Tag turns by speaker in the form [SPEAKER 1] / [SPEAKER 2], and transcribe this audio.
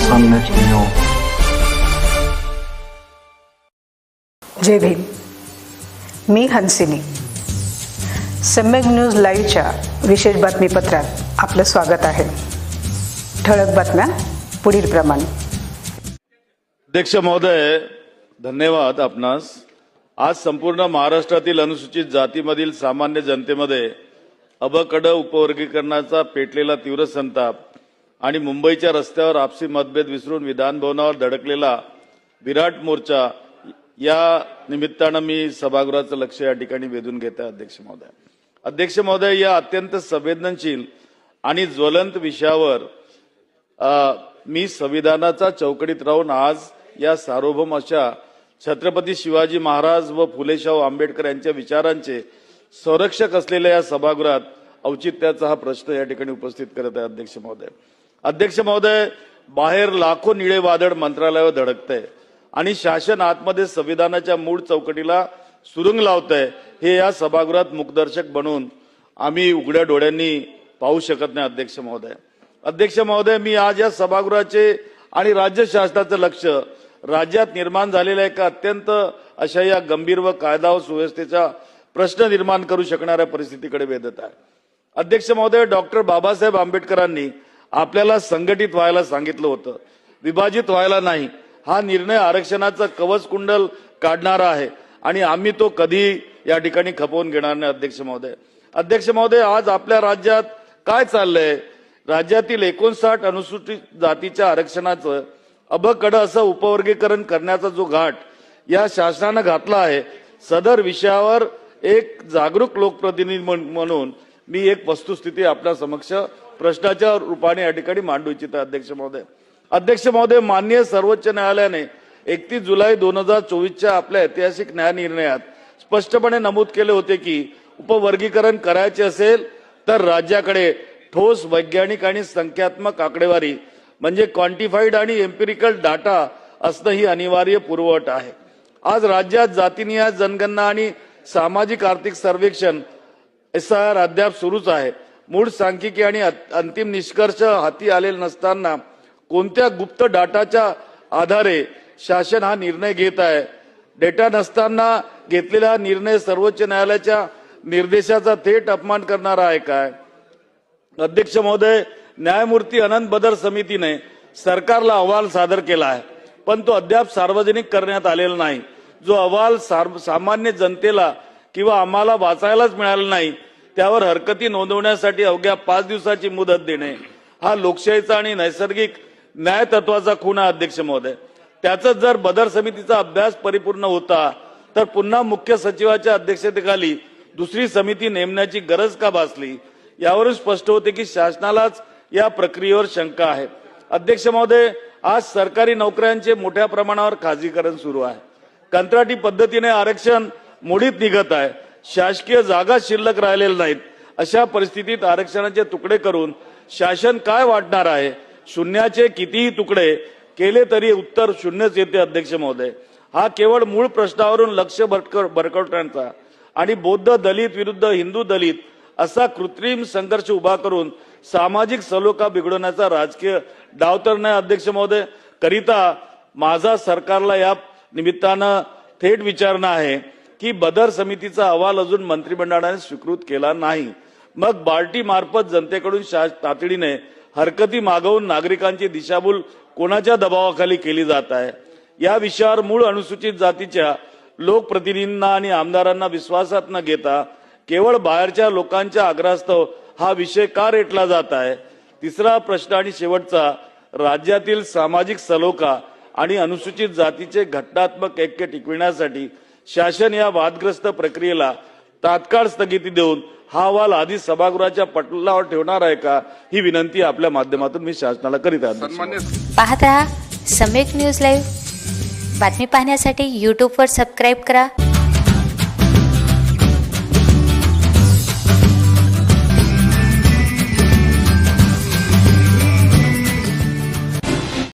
[SPEAKER 1] सम्यक न्यूज.
[SPEAKER 2] जय भीम. मी हंसिनी. सम्यक न्यूज लाईव्हच्या विशेष बातमीपत्रात आपलं स्वागत आहे. ठळक बातम्या पुढील प्रमाणे.
[SPEAKER 3] अध्यक्ष महोदय, धन्यवाद आपणास. आज संपूर्ण महाराष्ट्रातील अनुसूचित जातीमधील सामान्य जनतेमध्ये अबकड उपवर्गीकरणाचा पेटलेला तीव्र संताप आणि मुंबईच्या रस्त्यावर आपसी मतभेद विसरून विधानभवनावर धडकलेला विराट मोर्चा या निमित्तानं मी सभागृहाचं लक्ष या ठिकाणी वेधून घेत आहे. अध्यक्ष महोदय, या अत्यंत संवेदनशील आणि ज्वलंत विषयावर मी संविधानाचा चौकटीत राहून आज या सार्वभौम अशा छत्रपती शिवाजी महाराज व फुलेशाहू आंबेडकर यांच्या विचारांचे संरक्षक असलेल्या या सभागृहात औचित्याचा हा प्रश्न या ठिकाणी उपस्थित करत आहे. अध्यक्ष महोदय, बाहेर लाखो निळे वादळ मंत्रालयावर धडकतंय आणि शासन आतमध्ये संविधानाच्या मूळ चौकटीला सुरुंग लावतंय. हे या सभागृहात मुखदर्शक बनून आम्ही उघड्या डोळ्यांनी पाहू शकत नाही. अध्यक्ष महोदय, मी आज या सभागृहाचे आणि राज्य शासनाचं लक्ष राज्यात निर्माण झालेल्या एका अत्यंत अशा या गंभीर व कायदा व सुव्यवस्थेचा प्रश्न निर्माण करू शकणाऱ्या परिस्थितीकडे वेधत आहे. अध्यक्ष महोदय, डॉक्टर बाबासाहेब आंबेडकरांनी आपल्याला संघटित व्हायला सांगितलं होतं, विभाजित व्हायला नाही. हा निर्णय आरक्षणाचं कवच कुंडल काढणारा आहे आणि आम्ही तो कधी या ठिकाणी खपवून घेणार नाही. अध्यक्ष महोदय, आज आपल्या राज्यात काय चाललंय? राज्यातील 59 अनुसूचित जातीच्या आरक्षणाचं अबकड असं उपवर्गीकरण करण्याचा जो घाट या शासनानं घातला आहे, सदर विषयावर एक जागरूक लोकप्रतिनिधी म्हणून मी एक वस्तुस्थिती आपल्या समक्ष प्रश्नाच्या रूपाने या ठिकाणी मांडू इच्छित आहे. अध्यक्ष महोदय, माननीय सर्वोच्च न्यायालयाने 31 जुलै 2024च्या आपल्या ऐतिहासिक न्याय निर्णयात स्पष्टपणे नमूद केले होते की उपवर्गीकरण करायचे असेल तर राज्याकडे ठोस वैज्ञानिक आणि संख्यात्मक आकडेवारी म्हणजे क्वांटिफाईड आणि एम्पिरिकल डाटा असणं ही अनिवार्य पूर्वअट आहे. आज राज्यात जातीनिहाय जनगणना आणि सामाजिक आर्थिक सर्वेक्षण SIR अद्याप सुरूच आहे. मूळ सांख्यिकी आणि अंतिम निष्कर्ष हाती आलेले नसताना कोणत्या गुप्त डाटाच्या आधारे शासन हा निर्णय घेत आहे? डेटा नसताना घेतलेला निर्णय सर्वोच्च न्यायालयाच्या निर्देशाचा थेट अपमान करणारा आहे काय? अध्यक्ष महोदय, न्यायमूर्ती अनंत बदर समितीने सरकारला अहवाल सादर केला आहे, पण तो अद्याप सार्वजनिक करण्यात आलेला नाही. जो अहवाल सामान्य जनतेला किंवा आम्हाला वाचायलाच मिळाला नाही, त्यावर हरकती नोंदवण्यासाठी अवघ्या 5 दिवसाची मुदत देणे हा लोकशाहीचा आणि नैसर्गिक न्याय तत्वाचा खून आहे. अध्यक्ष महोदय, त्याचा जर बदर समितीचा अभ्यास परिपूर्ण होता तर पुन्हा मुख्य सचिवाच्या अध्यक्षतेखाली दुसरी समिती नेमण्याची गरज का भासली? यावरून स्पष्ट होते की शासनालाच या प्रक्रियेवर शंका आहे. अध्यक्ष महोदय, आज सरकारी नोकऱ्यांचे मोठ्या प्रमाणावर खाजगीकरण सुरू आहे. कंत्राटी पद्धतीने आरक्षण मोडीत निघत आहे. शासकीय जागा शिल्लक राहिलेल्या नाहीत. अशा परिस्थितीत आरक्षणाचे तुकडे करून शासन काय वाटणार आहे? शून्याचे कितीही तुकडे केले तरी उत्तर शून्यच येते. अध्यक्ष महोदय, हा केवळ मूळ प्रश्नावरून लक्ष भरकटण्याचा आणि बौद्ध दलित विरुद्ध हिंदू दलित असा कृत्रिम संघर्ष उभा करून सामाजिक सलोखा बिघडवण्याचा राजकीय डाव तर नाही. अध्यक्ष महोदय, करिता माझा सरकारला या निमित्तानं थेट विचारणा आहे की बदर समितीचा अहवाल अजून मंत्रिमंडळाने स्वीकृत केला नाही, मग बार्टी मार्फत जनतेकडून तातडीने हरकती मागवून नागरिकांची दिशाभूल कोणाच्या दबावाखाली केली जात आहे? या विषयावर मूळ अनुसूचित जातीच्या लोकप्रतिनिधींना आणि आमदारांना विश्वासात न घेता केवळ बाहेरच्या लोकांच्या आग्रहास्तव हा विषय का रेटला जात आहे? तिसरा प्रश्न आणि शेवटचा, राज्यातील सामाजिक सलोखा आणि अनुसूचित जातीचे घटनात्मक ऐक्य टिकविण्यासाठी शासन या वादग्रस्त प्रक्रियेला तात्काळ स्थगिती देऊन हा अहवाल आधी सभागृहाच्या पटलावर ठेवणार आहे का? ही विनंती आपल्या माध्यमातून मी शासनाला करीत आहे.
[SPEAKER 4] पाहत रहा सम्यक न्यूज लाईव्ह. बातमी पाहण्यासाठी YouTubeवर सबस्क्राईब करा.